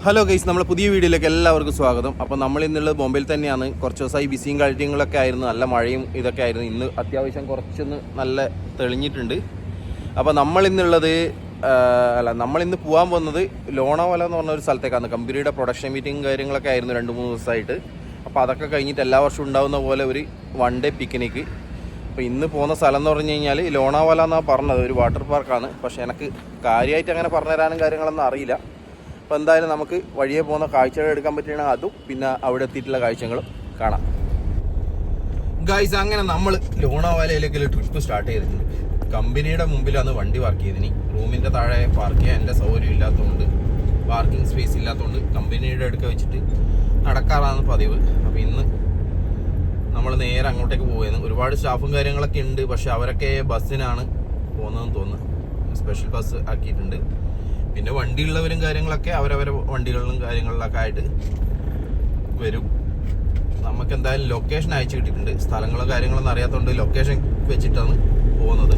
Hello guys, നമ്മളെ പുതിയ വീഡിയോയിലേക്ക് എല്ലാവർക്കും സ്വാഗതം. അപ്പോൾ നമ്മൾ ഇന്നുള്ളത് ബോംബെയിൽ തന്നെയാണ്. കുറച്ച് ദിവസമായി ബിസിയും കാര്യങ്ങളൊക്കെ ആയിരുന്നു, നല്ല മഴയും ഇതൊക്കെ ആയിരുന്നു. ഇന്ന് അത്യാവശ്യം കുറച്ചൊന്ന് നല്ല തെളിഞ്ഞിട്ടുണ്ട്. അപ്പോൾ നമ്മളിന്ന് പോകാൻ പോകുന്നത് ലോണാവാല എന്ന് പറഞ്ഞ ഒരു സ്ഥലത്തേക്കാണ്. കമ്പനിയുടെ പ്രൊഡക്ഷൻ മീറ്റിംഗ് കാര്യങ്ങളൊക്കെ ആയിരുന്നു 2-3 ദിവസമായിട്ട്. അപ്പോൾ അതൊക്കെ കഴിഞ്ഞിട്ട് എല്ലാ വർഷവും ഉണ്ടാകുന്ന പോലെ ഒരു വൺ ഡേ പിക്നിക്ക്. അപ്പോൾ ഇന്ന് പോകുന്ന സ്ഥലം എന്ന് പറഞ്ഞു കഴിഞ്ഞാൽ ലോണാവാല എന്നാണ് പറഞ്ഞത്, ഒരു വാട്ടർ പാർക്കാണ്. പക്ഷേ എനിക്ക് കാര്യമായിട്ട് അങ്ങനെ പറഞ്ഞുതരാനും കാര്യങ്ങളൊന്നും അറിയില്ല. അപ്പോൾ എന്തായാലും നമുക്ക് വഴിയെ പോകുന്ന കാഴ്ചകൾ എടുക്കാൻ പറ്റുകയാണെങ്കിൽ അതും പിന്നെ അവിടെ എത്തിയിട്ടുള്ള കാഴ്ചകളും കാണാം. ഗൈസ്, അങ്ങനെ നമ്മൾ ലോണാവാലയിലേക്കുള്ള ട്രിപ്പ് സ്റ്റാർട്ട് ചെയ്തിട്ടുണ്ട്. കമ്പനിയുടെ മുമ്പിലാണ് വണ്ടി പാർക്ക് ചെയ്തിനി. റൂമിൻ്റെ താഴെ പാർക്ക് ചെയ്യാൻ എൻ്റെ സൗകര്യം ഇല്ലാത്തതുകൊണ്ട്, പാർക്കിംഗ് സ്പേസ് ഇല്ലാത്തതുകൊണ്ട് കമ്പനിയുടെ അടുക്ക വെച്ചിട്ട് നടക്കാറാണ് പതിവ്. അപ്പോൾ ഇന്ന് നമ്മൾ നേരെ അങ്ങോട്ടേക്ക് പോകുന്നത്. ഒരുപാട് സ്റ്റാഫും കാര്യങ്ങളൊക്കെ ഉണ്ട്, പക്ഷെ അവരൊക്കെ ബസ്സിനാണ് പോകുന്നതെന്ന് തോന്നുന്നു. സ്പെഷ്യൽ ബസ് ആക്കിയിട്ടുണ്ട്. പിന്നെ വണ്ടിയുള്ളവരും കാര്യങ്ങളൊക്കെ അവരവരെ വണ്ടികളിലും കാര്യങ്ങളിലൊക്കെ ആയിട്ട് വരും. നമുക്ക് എന്തായാലും ലൊക്കേഷൻ അയച്ചു കിട്ടിയിട്ടുണ്ട്. സ്ഥലങ്ങളും കാര്യങ്ങളൊന്നും അറിയാത്തതുകൊണ്ട് ലൊക്കേഷൻ വെച്ചിട്ടാണ് പോകുന്നത്.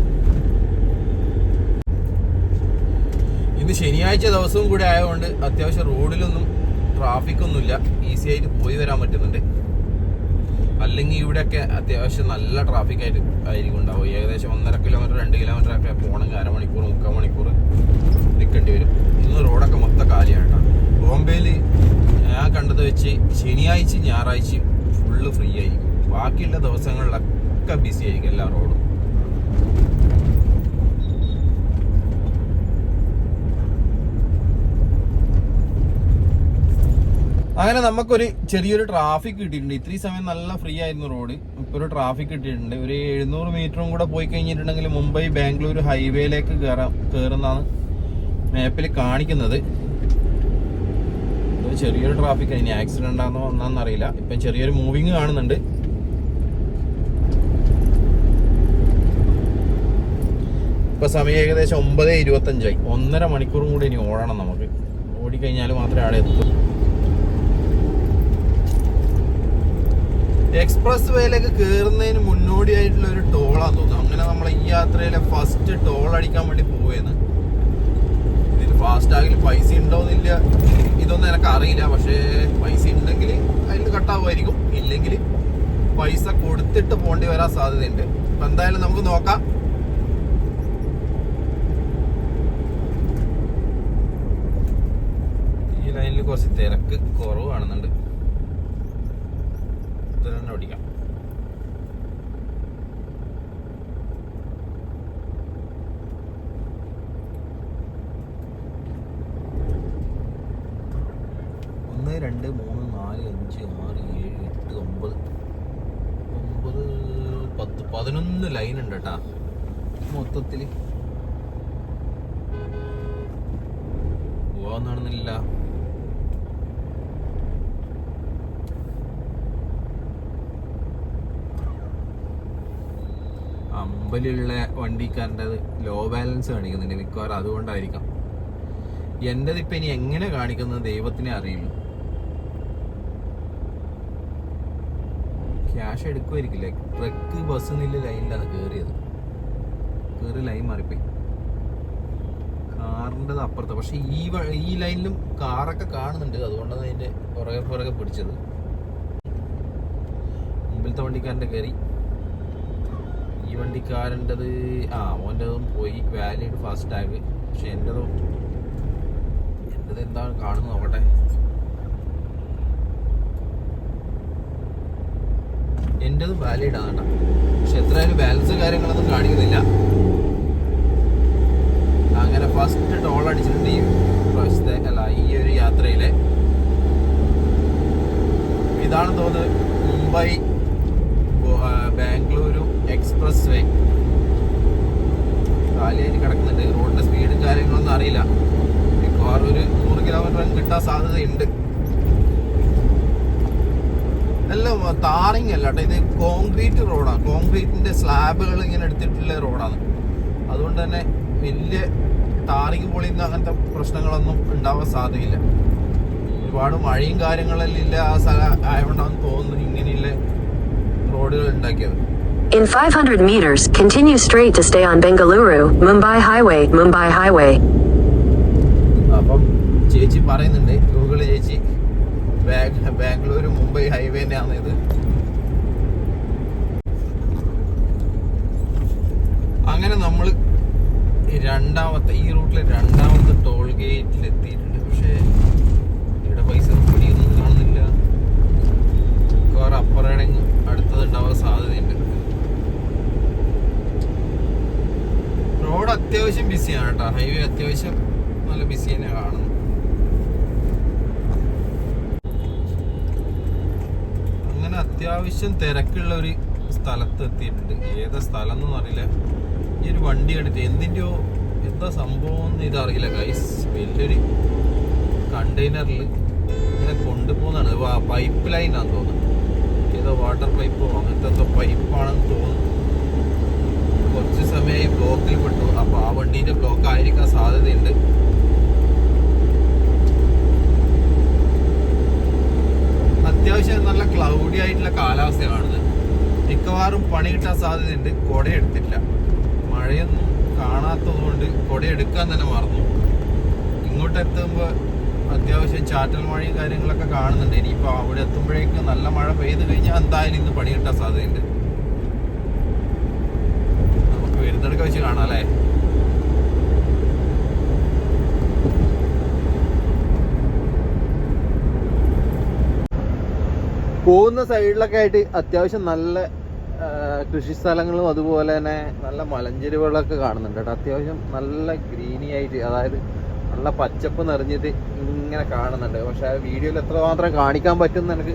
ഇന്ന് ശനിയാഴ്ച ദിവസവും കൂടെ ആയതുകൊണ്ട് അത്യാവശ്യം റോഡിലൊന്നും ട്രാഫിക്കൊന്നുമില്ല, ഈസി ആയിട്ട് പോയി വരാൻ പറ്റുന്നുണ്ട്. അല്ലെങ്കിൽ ഇവിടെയൊക്കെ അത്യാവശ്യം നല്ല ട്രാഫിക്കായിട്ട് ആയിരിക്കും ഉണ്ടാവും. ഏകദേശം 1.5 കിലോമീറ്റർ 2 കിലോമീറ്റർ ഒക്കെ പോകണമെങ്കിൽ അരമണിക്കൂർ 3/4 മണിക്കൂർ നിൽക്കേണ്ടി വരും. ഇന്ന് റോഡൊക്കെ മൊത്തം കാലിയാണ് കേട്ടോ. ബോംബെയിൽ ഞാൻ കണ്ടത് വെച്ച് ശനിയാഴ്ചയും ഞായറാഴ്ചയും ഫുള്ള് ഫ്രീ ആയിരിക്കും. ബാക്കിയുള്ള ദിവസങ്ങളിലൊക്കെ ബിസി ആയിരിക്കും എല്ലാ റോഡും. അങ്ങനെ നമുക്കൊരു ചെറിയൊരു ട്രാഫിക് കിട്ടിയിട്ടുണ്ട്. ഇത്രയും സമയം നല്ല ഫ്രീ ആയിരുന്നു റോഡ്. ഇപ്പോൾ ഒരു ട്രാഫിക് കിട്ടിയിട്ടുണ്ട്. ഒരു 700 മീറ്ററും കൂടെ പോയി കഴിഞ്ഞിട്ടുണ്ടെങ്കിൽ മുംബൈ ബാംഗ്ലൂർ ഹൈവേയിലേക്ക് കയറുന്നതാണ് മാപ്പിൽ കാണിക്കുന്നത്. ചെറിയൊരു ട്രാഫിക്, ഇനി ആക്സിഡന്റ് ആണോ ഒന്നാന്നറിയില്ല. ഇപ്പം ചെറിയൊരു മൂവിങ് കാണുന്നുണ്ട്. ഇപ്പൊ സമയം ഏകദേശം 9:25 1.5 മണിക്കൂറും കൂടി ഇനി ഓടണം. നമുക്ക് ഓടിക്കഴിഞ്ഞാൽ മാത്രമേ അവിടെ എത്തും. എക്സ്പ്രസ് വേയിലേക്ക് കയറുന്നതിന് മുന്നോടിയായിട്ടുള്ള ഒരു ടോളാന്ന് തോന്നുന്നു. അങ്ങനെ നമ്മൾ ഈ യാത്രയിലെ ഫസ്റ്റ് ടോൾ അടിക്കാൻ വേണ്ടി പോവുകയാണ്. ഇതിന് ഫാസ്റ്റാഗിൽ പൈസ ഉണ്ടോന്നില്ല ഇതൊന്നും എനിക്ക് അറിയില്ല. പക്ഷേ പൈസ ഉണ്ടെങ്കിൽ അതിൽ കട്ടാവുമായിരിക്കും, ഇല്ലെങ്കിൽ പൈസ കൊടുത്തിട്ട് പോണ്ടി വരാൻ സാധ്യതയുണ്ട്. അപ്പൊ എന്തായാലും നമുക്ക് നോക്കാം. ഈ ലൈനിൽ കുറച്ച് തിരക്ക് കുറവ് കാണുന്നുണ്ട്. തന്നെ ഓടിക്കാം. ഒന്ന് 2 3 4 5 6 7 8 9 10 11 ലൈൻ ഉണ്ട് കേട്ടാ മൊത്തത്തില്. പോവാൻ നടന്നില്ല. അമ്പലുള്ള വണ്ടിക്കാരൻ്റെത് ലോ ബാലൻസ് കാണിക്കുന്നുണ്ട് മിക്കവാറും, അതുകൊണ്ടായിരിക്കാം. എൻ്റെത് ഇപ്പം ഇനി എങ്ങനെ കാണിക്കുന്നത് ദൈവത്തിനെ അറിയില്ല. ക്യാഷ് എടുക്കുമായിരിക്കില്ലേ. ട്രക്ക് ബസ് നില്ല ലൈനിലാണ് കയറിയത്. കയറി ലൈൻ മാറിപ്പോയി. കാറിൻ്റെത് അപ്പുറത്ത്. പക്ഷെ ഈ ലൈനിലും കാറൊക്കെ കാണുന്നുണ്ട്, അതുകൊണ്ടാണ് അതിൻ്റെ പുറകെ പിടിച്ചത്. മുമ്പിലത്തെ വണ്ടിക്കാരൻ്റെ കയറി. ഈ വണ്ടിക്കാരൻ്റെത് ഓൻ്റെതും പോയി, വാലിഡ് ഫാസ്റ്റ് ടാഗ്. പക്ഷെ എൻ്റെത് എന്താണ് കാണുന്നത് നോക്കട്ടെ. എൻ്റെതും വാലിഡ് ആണ് കേട്ടോ. പക്ഷെ എത്രയായാലും ബാലൻസ് കാര്യങ്ങളൊന്നും കാണിക്കുന്നില്ല. അങ്ങനെ ഫസ്റ്റ് ടോൾ അടിച്ചിട്ടുണ്ട് ഈ പ്രാവശ്യത്തെ ഈ ഒരു യാത്രയിലെ. ഇതാണ് തോന്നുന്നത് മുംബൈ ബാംഗ്ലൂരു എക്സ്പ്രസ് വേ. കാലിയായിട്ട് കിടക്കുന്നുണ്ട്. റോഡിന്റെ സ്പീഡും കാര്യങ്ങളൊന്നും അറിയില്ല. മിക്കവാറും ഒരു 100 കിലോമീറ്റർ കിട്ടാൻ സാധ്യതയുണ്ട്. എല്ലാം ടാറിങ് അല്ല കേട്ടോ, ഇത് കോൺക്രീറ്റ് റോഡാണ്. കോൺക്രീറ്റിന്റെ സ്ലാബുകൾ ഇങ്ങനെ എടുത്തിട്ടുള്ള റോഡാണ്. അതുകൊണ്ട് തന്നെ വലിയ ടാറിങ് പൊളിയുന്ന അങ്ങനത്തെ പ്രശ്നങ്ങളൊന്നും ഉണ്ടാവാൻ സാധ്യതയില്ല. ഒരുപാട് മഴയും കാര്യങ്ങളെല്ലാം ഇല്ല ആ സ്ഥലം ആയതുകൊണ്ടാണെന്ന് തോന്നുന്നു ഇങ്ങനെയുള്ള റോഡുകൾ ഉണ്ടാക്കിയത്. In 500 meters, continue straight to stay on Bengaluru, Mumbai Highway. അപ്പം ചേച്ചി പറയുന്നുണ്ട്, ഗൂഗിള് ചേച്ചി, ബാംഗ്ലൂർ മുംബൈ ഹൈവേ തന്നെയാണ് ഇത്. അങ്ങനെ നമ്മൾ ഈ റൂട്ടിലെ രണ്ടാമത്തെ ടോൾ ഗേറ്റിൽ എത്തിയിട്ടുണ്ട്. പക്ഷേ ഇവിടെ പൈസ പിടിയൊന്നും കാണുന്നില്ല. വേറെ അപ്പുറം അടുത്തതുണ്ടാവാൻ സാധ്യതയുണ്ട്. റോഡ് അത്യാവശ്യം ബിസിയാണ് കേട്ടോ. ഹൈവേ അത്യാവശ്യം നല്ല ബിസി തന്നെ കാണുന്നു. അങ്ങനെ അത്യാവശ്യം തിരക്കുള്ള ഒരു സ്ഥലത്ത് എത്തിയിട്ടുണ്ട്. ഏതാ സ്ഥലം എന്നൊന്നും അറിയില്ല. ഈ ഒരു വണ്ടി കണ്ടിട്ട് എന്താ സംഭവം എന്ന് ഇതറിയില്ല ഗൈസ്. വലിയൊരു കണ്ടെയ്നറിൽ ഇങ്ങനെ കൊണ്ടുപോകുന്നതാണ്. പൈപ്പ് ലൈനാന്ന് തോന്നുന്നു. ഏതോ വാട്ടർ പൈപ്പോ അങ്ങനത്തെ എന്തോ പൈപ്പാണെന്ന് തോന്നുന്നു. കുറച്ച് സമയമായി ബ്ലോക്കിൽ പെട്ടു. അപ്പൊ ആ വണ്ടീന്റെ ബ്ലോക്ക് ആയിരിക്കാൻ സാധ്യതയുണ്ട്. അത്യാവശ്യം നല്ല ക്ലൗഡി ആയിട്ടുള്ള കാലാവസ്ഥ കാണുന്നത്. മിക്കവാറും പണി കിട്ടാൻ സാധ്യതയുണ്ട്. കുട എടുത്തില്ല. മഴയൊന്നും കാണാത്തതുകൊണ്ട് കുട എടുക്കാൻ തന്നെ മറന്നു. ഇങ്ങോട്ട് എത്തുമ്പോൾ അത്യാവശ്യം ചാറ്റൽ മഴയും കാര്യങ്ങളൊക്കെ കാണുന്നുണ്ട്. ഇനിയിപ്പോൾ അവിടെ എത്തുമ്പോഴേക്കും നല്ല മഴ പെയ്ത് കഴിഞ്ഞാൽ എന്തായാലും ഇന്ന് പണി കിട്ടാൻ സാധ്യതയുണ്ട്. നമുക്ക് വരുന്നിടക്ക് വെച്ച് കാണാം അല്ലേ. പോകുന്ന സൈഡിലൊക്കെ ആയിട്ട് അത്യാവശ്യം നല്ല കൃഷി സ്ഥലങ്ങളും അതുപോലെ തന്നെ നല്ല മലഞ്ചെരുവുകളൊക്കെ കാണുന്നുണ്ട് കേട്ടോ. അത്യാവശ്യം നല്ല ഗ്രീനി ആയിട്ട്, അതായത് നല്ല പച്ചപ്പ് നിറഞ്ഞിട്ട് ഇങ്ങനെ കാണുന്നുണ്ട്. പക്ഷെ ആ വീഡിയോയിൽ എത്രമാത്രം കാണിക്കാൻ പറ്റുമെന്ന് എനിക്ക്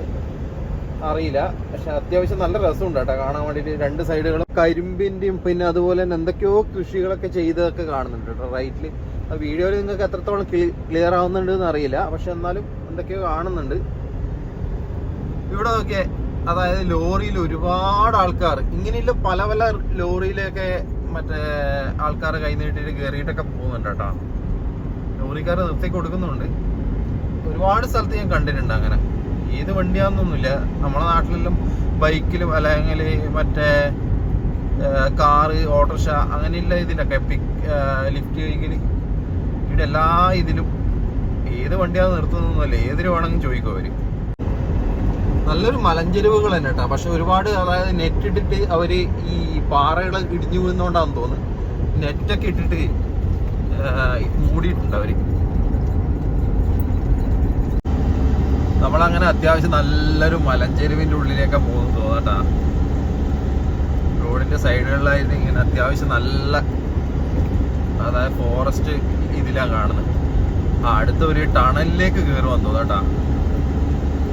അറിയില്ല. പക്ഷെ അത്യാവശ്യം നല്ല രസമുണ്ട് കേട്ടോ കാണാൻ വേണ്ടിയിട്ട്. രണ്ട് സൈഡുകളും കരിമ്പിൻ്റെയും പിന്നെ അതുപോലെ തന്നെ എന്തൊക്കെയോ കൃഷികളൊക്കെ ചെയ്തതൊക്കെ കാണുന്നുണ്ട് കേട്ടോ റൈറ്റിൽ. ആ വീഡിയോയിൽ നിങ്ങൾക്ക് എത്രത്തോളം ക്ലിയർ ആവുന്നുണ്ട് എന്ന് അറിയില്ല. പക്ഷെ എന്നാലും എന്തൊക്കെയോ കാണുന്നുണ്ട്. ഇവിടെ നോക്കിയേ, അതായത് ലോറിയിൽ ഒരുപാട് ആൾക്കാർ ഇങ്ങനെയുള്ള പല പല ലോറിയിലൊക്കെ മറ്റേ ആൾക്കാർ കൈ നീട്ടിയിട്ട് കയറിയിട്ടൊക്കെ പോകുന്നുണ്ട് കേട്ടോ. ലോറിക്കാർ നിർത്തി കൊടുക്കുന്നുണ്ട്. ഒരുപാട് സ്ഥലത്ത് ഞാൻ കണ്ടിട്ടുണ്ട് അങ്ങനെ. ഏത് വണ്ടിയാണെന്നൊന്നുമില്ല. നമ്മുടെ നാട്ടിലെല്ലാം ബൈക്കിലും അല്ലെങ്കിൽ മറ്റേ കാറ്, ഓട്ടോറിക്ഷ അങ്ങനെയുള്ള ഇതിലൊക്കെ ലിഫ്റ്റ് വെഹിക്കിൾ, ഇവിടെ എല്ലാ ഇതിലും ഏത് വണ്ടിയാണ് നിർത്തുന്നൊന്നുമല്ല. ഏതിന് വേണമെങ്കിലും ചോദിക്കും അവർ. നല്ലൊരു മലഞ്ചെരുവുകൾ തന്നെ കേട്ടോ. പക്ഷെ ഒരുപാട്, അതായത് നെറ്റ് ഇട്ടിട്ട് അവര് ഈ പാറകൾ ഇടിഞ്ഞു വീഴുന്നോണ്ടാന്ന് തോന്നുന്നു നെറ്റൊക്കെ ഇട്ടിട്ട് മൂടിയിട്ടുണ്ട് അവര്. നമ്മളങ്ങനെ അത്യാവശ്യം നല്ലൊരു മലഞ്ചെരുവിന്റെ ഉള്ളിലേക്കാണ് പോകുന്നു തോന്നട്ടാ. റോഡിന്റെ സൈഡുകളിലായിട്ട് ഇങ്ങനെ അത്യാവശ്യം നല്ല, അതായത് ഫോറസ്റ്റ് ഇതിലാണ് കാണുന്നത്. അടുത്ത ഒരു ടണലിലേക്ക് കയറുമെന്ന് തോന്നട്ടാ.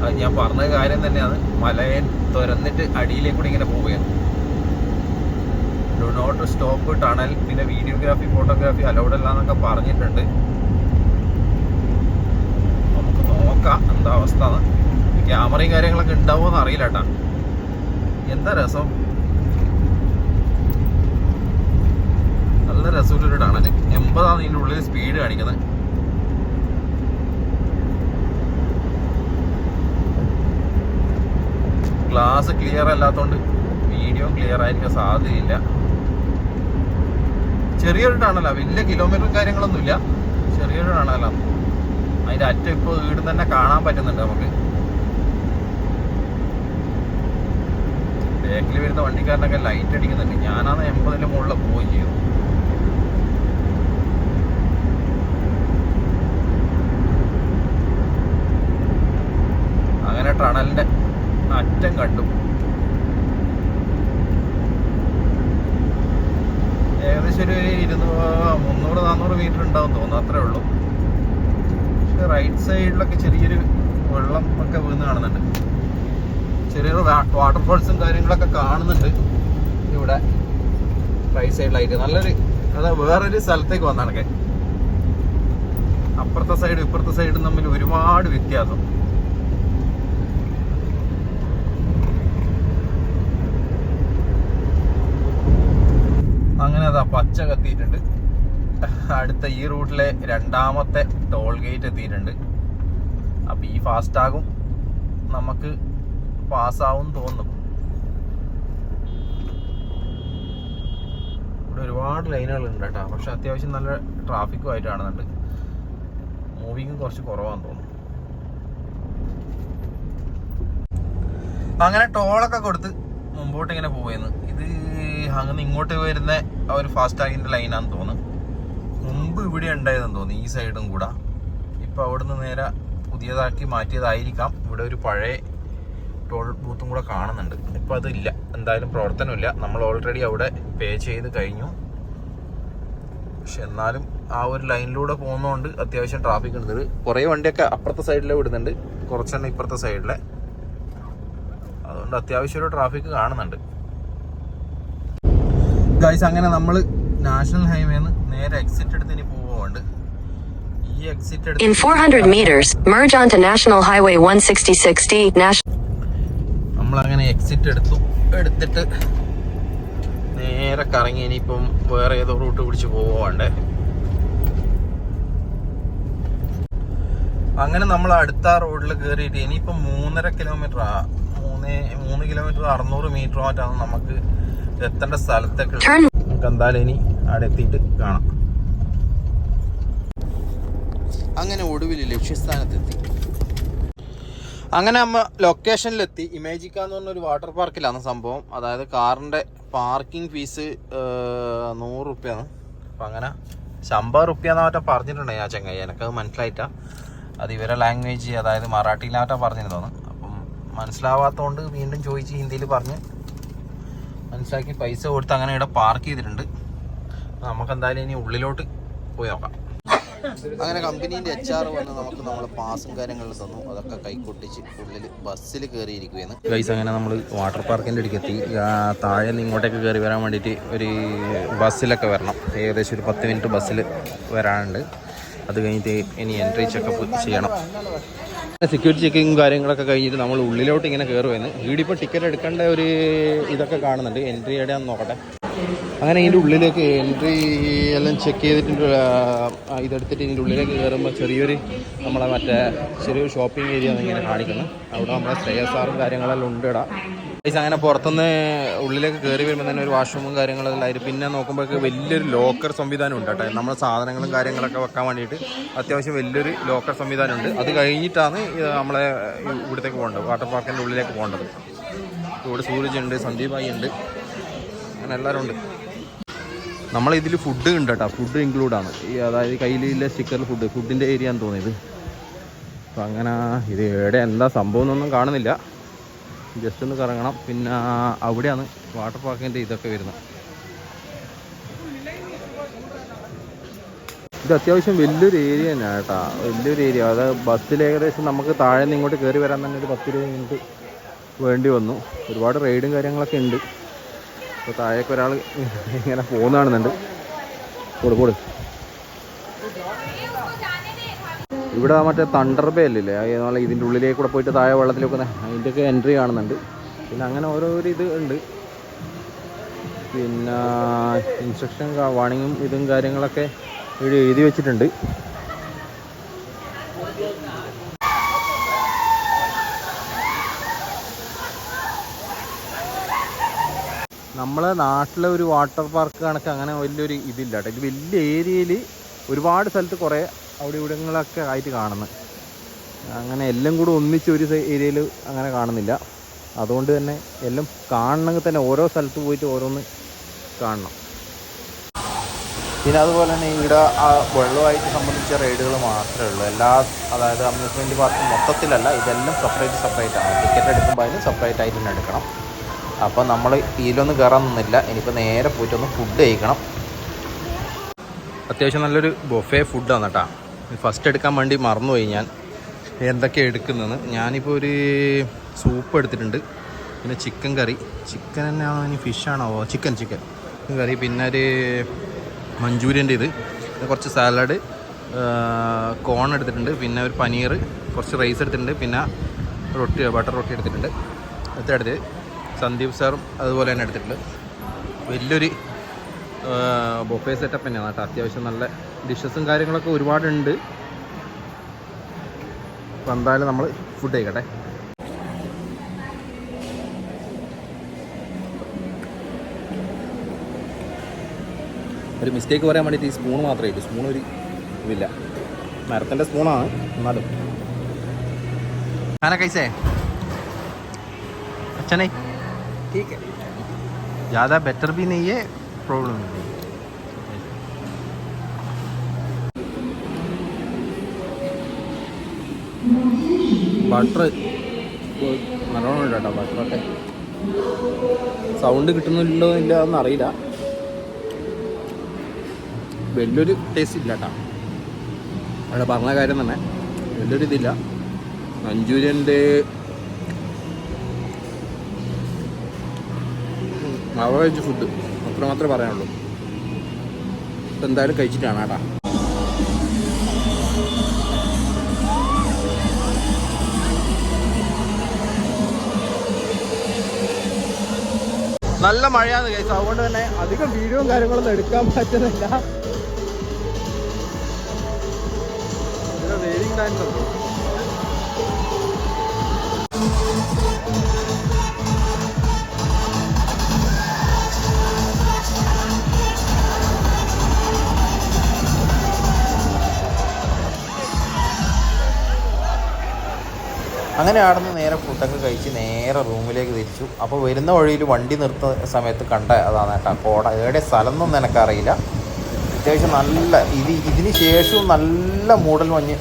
അത് ഞാൻ പറഞ്ഞ കാര്യം തന്നെയാണ്. മലയെ തുരന്നിട്ട് അടിയിലേക്കൂടി ഇങ്ങനെ പോവുകയാണ്. Do not stop tunnel. പിന്നെ വീഡിയോഗ്രാഫി, ഫോട്ടോഗ്രാഫി അലൗഡ് അല്ല എന്നൊക്കെ പറഞ്ഞിട്ടുണ്ട്. നമുക്ക് നോക്കാം എന്താ അവസ്ഥ. ക്യാമറയും കാര്യങ്ങളൊക്കെ ഉണ്ടാവുമെന്ന് അറിയില്ല കേട്ടാ. എന്താ രസം, നല്ല രസമുള്ളൊരു ടണൽ. 80 ഇതിൻ്റെ ഉള്ളിൽ സ്പീഡ് കാണിക്കുന്നത്. ഗ്ലാസ് ക്ലിയർ അല്ലാത്തതുകൊണ്ട് വീഡിയോ ക്ലിയർ ആയിരിക്കാൻ സാധ്യതയില്ല. ചെറിയൊരു ടണല, വലിയ കിലോമീറ്ററും കാര്യങ്ങളൊന്നുമില്ല. ചെറിയൊരു ടണല. അതിൻ്റെ അറ്റം ഇപ്പോൾ വീട് തന്നെ കാണാൻ പറ്റുന്നുണ്ട് നമുക്ക്. ബാക്കിൽ വരുന്ന വണ്ടിക്കാരനൊക്കെ ലൈറ്റ് അടിക്കുന്നുണ്ട്. ഞാനാണ് 80 മുകളിൽ പോവുകയും ചെയ്തു. അങ്ങനെ ടണലിന്റെ അറ്റം കണ്ടു. ഏകദേശം ഒരു 300-400 മീറ്റർ ഉണ്ടാവും തോന്നുന്നു. അത്രേ ഉള്ളൂ. പക്ഷെ റൈറ്റ് സൈഡിലൊക്കെ ചെറിയൊരു വെള്ളം ഒക്കെ വീണ് കാണുന്നുണ്ട്. ചെറിയൊരു വാട്ടർഫോൾസും കാര്യങ്ങളൊക്കെ കാണുന്നുണ്ട് ഇവിടെ റൈറ്റ് സൈഡിലായിട്ട്. നല്ലൊരു, അതായത് വേറൊരു സ്ഥലത്തേക്ക് വന്നാണൊക്കെ. അപ്പുറത്തെ സൈഡും ഇപ്പുറത്തെ സൈഡും തമ്മിൽ ഒരുപാട് വ്യത്യാസം. അങ്ങനെ അതാ പച്ച കത്തിയിട്ടുണ്ട്. അടുത്ത ഈ റൂട്ടിലെ രണ്ടാമത്തെ ടോൾ ഗേറ്റ് എത്തിയിട്ടുണ്ട്. അപ്പം ഈ ഫാസ്റ്റാഗും നമുക്ക് പാസ്സാവും തോന്നും. ഇവിടെ ഒരുപാട് ലൈനുകളുണ്ട് കേട്ടോ. പക്ഷെ അത്യാവശ്യം നല്ല ട്രാഫിക്കും ആയിട്ട് കാണുന്നുണ്ട്. മൂവിങ് കുറച്ച് കുറവാന്ന് തോന്നുന്നു. അങ്ങനെ ടോളൊക്കെ കൊടുത്ത് മുമ്പോട്ട് ഇങ്ങനെ പോയെന്ന്. ഇത് അങ്ങനെ ഇങ്ങോട്ട് വരുന്ന ആ ഒരു ഫാസ്റ്റാഗിൻ്റെ ലൈനാന്ന് തോന്നുന്നു. മുമ്പ് ഇവിടെ ഉണ്ടായതെന്ന് തോന്നുന്നു ഈ സൈഡും കൂടെ. ഇപ്പം അവിടുന്ന് നേരെ പുതിയതാക്കി മാറ്റിയതായിരിക്കാം. ഇവിടെ ഒരു പഴയ ടോൾ ബൂത്തും കൂടെ കാണുന്നുണ്ട്. ഇപ്പം അതില്ല, എന്തായാലും പ്രവർത്തനമില്ല. നമ്മൾ ഓൾറെഡി അവിടെ പേ ചെയ്ത് കഴിഞ്ഞു. പക്ഷെ എന്നാലും ആ ഒരു ലൈനിലൂടെ പോകുന്നതുകൊണ്ട് അത്യാവശ്യം ട്രാഫിക് ഉണ്ട്. കുറേ വണ്ടിയൊക്കെ അപ്പുറത്തെ സൈഡിലെ വിടുന്നുണ്ട്, കുറച്ചെണ്ണം ഇപ്പുറത്തെ സൈഡിലെ. അതുകൊണ്ട് അത്യാവശ്യം ഒരു ട്രാഫിക് കാണുന്നുണ്ട്. ഗൈസ്, അങ്ങനെ നമ്മൾ നാഷണൽ ഹൈവേന്ന് നേരെ എക്സിറ്റ് എടുത്ത് ഇനി പോവുന്നുണ്ട്. ഈ എക്സിറ്റ് എടുത്ത് In 400 meters, merge onto National Highway 166D. നമ്മളങ്ങനെ എക്സിറ്റ് എടുത്തിട്ട് നേരെ കറങ്ങി ഇനിയിപ്പം വേറെ ഏതോ റൂട്ട് പിടിച്ച് പോവാണ്ടേ. അങ്ങനെ നമ്മൾ അടുത്ത റോഡിൽ കയറിയിട്ട് ഇനിയിപ്പം 3.5 കിലോമീറ്റർ 3 കിലോമീറ്റർ 600 മീറ്റർ മാറ്റാണ് നമുക്ക് എത്തേണ്ട സ്ഥലത്തേക്ക്. നമുക്ക് എന്തായാലും ഇനി അവിടെ എത്തിയിട്ട് കാണാം. അങ്ങനെ ഒടുവിൽ ലക്ഷ്യസ്ഥാനത്തെത്തി. അങ്ങനെ നമ്മ ലൊക്കേഷനിലെത്തി. ഇമേജിക്ക എന്ന് പറഞ്ഞൊരു വാട്ടർ പാർക്കിലാണ് സംഭവം. അതായത് കാറിൻ്റെ പാർക്കിംഗ് ഫീസ് 100 റുപ്യാണ്. അപ്പം അങ്ങനെ 50 റുപ്യാന്ന് മറ്റോ പറഞ്ഞിട്ടുണ്ടായി ആ ചങ്ങായി. എനിക്കത് മനസ്സിലായിട്ടാ. അത് ഇവരെ ലാംഗ്വേജ്, അതായത് മറാഠിയിലാവട്ടെ പറഞ്ഞിരുന്നു. അപ്പം മനസ്സിലാവാത്തതുകൊണ്ട് വീണ്ടും ചോദിച്ച് ഹിന്ദിയിൽ പറഞ്ഞ് മനസ്സിലാക്കി പൈസ കൊടുത്ത് അങ്ങനെ ഇവിടെ പാർക്ക് ചെയ്തിട്ടുണ്ട്. നമുക്ക് എന്തായാലും ഇനി ഉള്ളിലോട്ട് പോയി നോക്കാം. അങ്ങനെ കമ്പനീൻ്റെ HR വന്ന് നമുക്ക് നമ്മളെ പാസും കാര്യങ്ങളും തന്നു. അതൊക്കെ കൈക്കൊട്ടിച്ച് ഉള്ളിൽ ബസ്സിൽ കയറിയിരിക്കുകയാണ്. ഗൈസ്, അങ്ങനെ നമ്മൾ വാട്ടർ പാർക്കിൻ്റെ അടുക്ക് എത്തി. താഴെ നിന്ന് ഇങ്ങോട്ടേക്ക് കയറി വരാൻ വേണ്ടിയിട്ട് ഒരു ബസ്സിലൊക്കെ വരണം. ഏകദേശം ഒരു 10 മിനിറ്റ് ബസ്സിൽ വരാനുണ്ട്. അത് കഴിഞ്ഞിട്ട് ഇനി എൻട്രി ചെക്കപ്പ് ചെയ്യണം. സെക്യൂരിറ്റി ചെക്കിങ്ങും കാര്യങ്ങളൊക്കെ കഴിഞ്ഞിട്ട് നമ്മൾ ഉള്ളിലോട്ട് ഇങ്ങനെ കയറുമായിരുന്നു. ഈടിപ്പോൾ ടിക്കറ്റ് എടുക്കേണ്ട ഒരു ഇതൊക്കെ കാണുന്നുണ്ട്. എൻട്രി എവിടെയാണെന്ന് നോക്കട്ടെ. അങ്ങനെ ഇതിൻ്റെ ഉള്ളിലേക്ക് എൻട്രി എല്ലാം ചെക്ക് ചെയ്തിട്ടുണ്ട്. ഇതെടുത്തിട്ട് ഇതിൻ്റെ ഉള്ളിലേക്ക് കയറുമ്പോൾ ചെറിയൊരു നമ്മളെ ചെറിയൊരു ഷോപ്പിംഗ് ഏരിയ ഇങ്ങനെ കാണിക്കുന്നു. അവിടെ നമ്മളെ CSRും കാര്യങ്ങളെല്ലാം ഉണ്ട് ഇടാം. അങ്ങനെ പുറത്തുനിന്ന് ഉള്ളിലേക്ക് കയറി വരുമ്പോൾ തന്നെ ഒരു വാഷ്റൂമും കാര്യങ്ങളെല്ലാം ആയിരുന്നു. പിന്നെ നോക്കുമ്പോഴേക്ക് വലിയൊരു ലോക്കർ സംവിധാനം ഉണ്ട് കേട്ടോ. നമ്മുടെ സാധനങ്ങളും കാര്യങ്ങളൊക്കെ വെക്കാൻ വേണ്ടിയിട്ട് അത്യാവശ്യം വലിയൊരു ലോക്കർ സംവിധാനം ഉണ്ട്. അത് കഴിഞ്ഞിട്ടാണ് നമ്മളെ ഇവിടത്തേക്ക് പോകേണ്ടത്, വാട്ടർ പാർക്കിൻ്റെ ഉള്ളിലേക്ക് പോകേണ്ടത്. ഇവിടെ സൂരജ് ഉണ്ട്, സന്ദീപ് ഭായി ഉണ്ട്, അങ്ങനെ എല്ലാവരും ഉണ്ട്. നമ്മളിതിൽ ഫുഡ് ഉണ്ട് കേട്ടോ. ഫുഡ് ഇൻക്ലൂഡാണ്. അതായത് കയ്യിലുള്ള സ്റ്റിക്കറിൽ ഫുഡിൻ്റെ ഏരിയ എന്ന് തോന്നിയത്. അപ്പം അങ്ങനെ ഇത് എവിടെ എന്താ സംഭവം എന്നൊന്നും കാണുന്നില്ല. ജസ്റ്റ് ഒന്ന് കറങ്ങണം. പിന്നെ അവിടെയാണ് വാട്ടർ പാർക്കിൻ്റെ ഇതൊക്കെ വരുന്നത്. ഇത് അത്യാവശ്യം വലിയൊരു ഏരിയ തന്നെയാണ് കേട്ടോ. വലിയൊരു ഏരിയ. അതായത് ബസ്സിൽ ഏകദേശം നമുക്ക് താഴെ നിന്ന് ഇങ്ങോട്ട് കയറി വരാൻ തന്നെ ഒരു 10-20 മിനിറ്റ് വേണ്ടി വന്നു. ഒരുപാട് റൈഡും കാര്യങ്ങളൊക്കെ ഉണ്ട്. അപ്പോൾ താഴേക്ക് ഒരാൾ ഇങ്ങനെ പോകുന്ന കാണുന്നുണ്ട്. കൊടു ഇവിടെ മറ്റേ തണ്ടർ ബേ അല്ലേ, അതുപോലെ ഇതിൻ്റെ ഉള്ളിലേക്ക് കൂടെ പോയിട്ട് താഴെ വെള്ളത്തിലേക്ക് അതിൻ്റെയൊക്കെ എൻട്രി കാണുന്നുണ്ട്. പിന്നെ അങ്ങനെ ഓരോരോ ഇത് ഉണ്ട്. പിന്നെ ഇൻസ്ട്രക്ഷൻ വാണിങ്ങും ഇതും കാര്യങ്ങളൊക്കെ ഇവിടെ എഴുതി വെച്ചിട്ടുണ്ട്. നമ്മളെ നാട്ടിലെ ഒരു വാട്ടർ പാർക്ക് കണക്ക് അങ്ങനെ വലിയൊരു ഇതില്ല കേട്ടോ. ഇത് വലിയ ഏരിയയിൽ ഒരുപാട് സ്ഥലത്ത് കുറേ അവിടെ ഇവിടങ്ങളൊക്കെ ആയിട്ട് കാണുന്നത്. അങ്ങനെ എല്ലാം കൂടെ ഒന്നിച്ച് ഒരു ഏരിയയിൽ അങ്ങനെ കാണുന്നില്ല. അതുകൊണ്ട് തന്നെ എല്ലാം കാണണമെങ്കിൽ തന്നെ ഓരോ സ്ഥലത്ത് പോയിട്ട് ഓരോന്ന് കാണണം. പിന്നെ അതുപോലെ തന്നെ ഇവിടെ ആ വെള്ളമായിട്ട് സംബന്ധിച്ച റൈഡുകൾ മാത്രമേ ഉള്ളൂ. അതായത് അമ്യൂസ്മെൻറ്റ് പാർക്ക് മൊത്തത്തിലല്ല, ഇതെല്ലാം സെപ്പറേറ്റ് ആണ്. ടിക്കറ്റ് എടുക്കുമ്പോൾ അതിന് സെപ്പറേറ്റ് ആയിട്ട് തന്നെ എടുക്കണം. അപ്പോൾ നമ്മൾ ഇതിലൊന്നും കയറാൻ നിന്നില്ല. ഇനിയിപ്പോൾ നേരെ പോയിട്ടൊന്ന് ഫുഡ് കഴിക്കണം. അത്യാവശ്യം നല്ലൊരു ബൊഫേ ഫുഡാണ് കേട്ടോ. ഫസ്റ്റ് എടുക്കാൻ വേണ്ടി മറന്നുപോയി ഞാൻ എന്തൊക്കെയാണ് എടുക്കുന്നതെന്ന്. ഞാനിപ്പോൾ ഒരു സൂപ്പ് എടുത്തിട്ടുണ്ട്. പിന്നെ ചിക്കൻ കറി, ചിക്കൻ തന്നെയാണോ ഇനി ഫിഷാണോ, ചിക്കൻ കറി, പിന്നെ ഒരു മഞ്ചൂരിയൻ്റെ ഇത്, പിന്നെ കുറച്ച് സാലഡ്, കോൺ എടുത്തിട്ടുണ്ട്, പിന്നെ ഒരു പനീർ, കുറച്ച് റൈസ് എടുത്തിട്ടുണ്ട്, പിന്നെ ബട്ടർ റൊട്ടി എടുത്തിട്ടുണ്ട്. എടുത്ത് സന്ദീപ് സാറും അതുപോലെ തന്നെ എടുത്തിട്ടുണ്ട്. വലിയൊരു ബൊഫേ സെറ്റപ്പ് തന്നെയാണ് കേട്ടോ. അത്യാവശ്യം നല്ല ഡിഷസും കാര്യങ്ങളൊക്കെ ഒരുപാടുണ്ട്. അപ്പോൾ എന്തായാലും നമ്മൾ ഫുഡ് കഴിക്കട്ടെ. ഒരു മിസ്റ്റേക്ക് പറയാൻ വേണ്ടിയിട്ട് ഈ സ്പൂൺ മാത്രമേ ഇല്ല. സ്പൂൺ ഒരു ഇതില്ല. മരത്തിൻ്റെ സ്പൂണാണ് എന്നാലും. खाना कैसे है? अच्छा नहीं? ठीक है. ज़्यादा बेटर भी नहीं है, प्रॉब्लम नहीं है. ബട്ടർ നല്ലോണം ഉണ്ട് കേട്ടോ. ബട്ടറൊക്കെ സൗണ്ട് കിട്ടുന്നില്ലോ ഇല്ല എന്നറിയില്ല. വലിയൊരു ടേസ്റ്റ് ഇല്ല കേട്ടോ. അവിടെ പറഞ്ഞ കാര്യം തന്നെ വലിയൊരു ഇതില്ല. മഞ്ചൂരിയൻ്റെ അവറേജ് ഫുഡ് അത്ര മാത്രമേ പറയാനുള്ളൂ. ഇപ്പം എന്തായാലും കഴിച്ചിട്ടാണ് കേട്ടോ. നല്ല മഴയാണ് കഴിച്ചത്, അതുകൊണ്ട് തന്നെ അധികം വീഡിയോയും കാര്യങ്ങളൊന്നും എടുക്കാൻ പറ്റുന്നില്ല. വെയിലിംഗ് ഡാൻസ് ഉണ്ടോ? അങ്ങനെ ആടുന്ന് നേരെ ഫുഡൊക്കെ കഴിച്ച് നേരെ റൂമിലേക്ക് തിരിച്ചു. അപ്പോൾ വരുന്ന വഴിയിൽ വണ്ടി നിർത്തുന്ന സമയത്ത് കണ്ട അതാണ് കേട്ടോ കോട. എവിടെ സ്ഥലം എന്നൊന്നും എനിക്കറിയില്ല. അത്യാവശ്യം നല്ല ഇതിന് ശേഷവും നല്ല മൂടൽ മഞ്ഞ്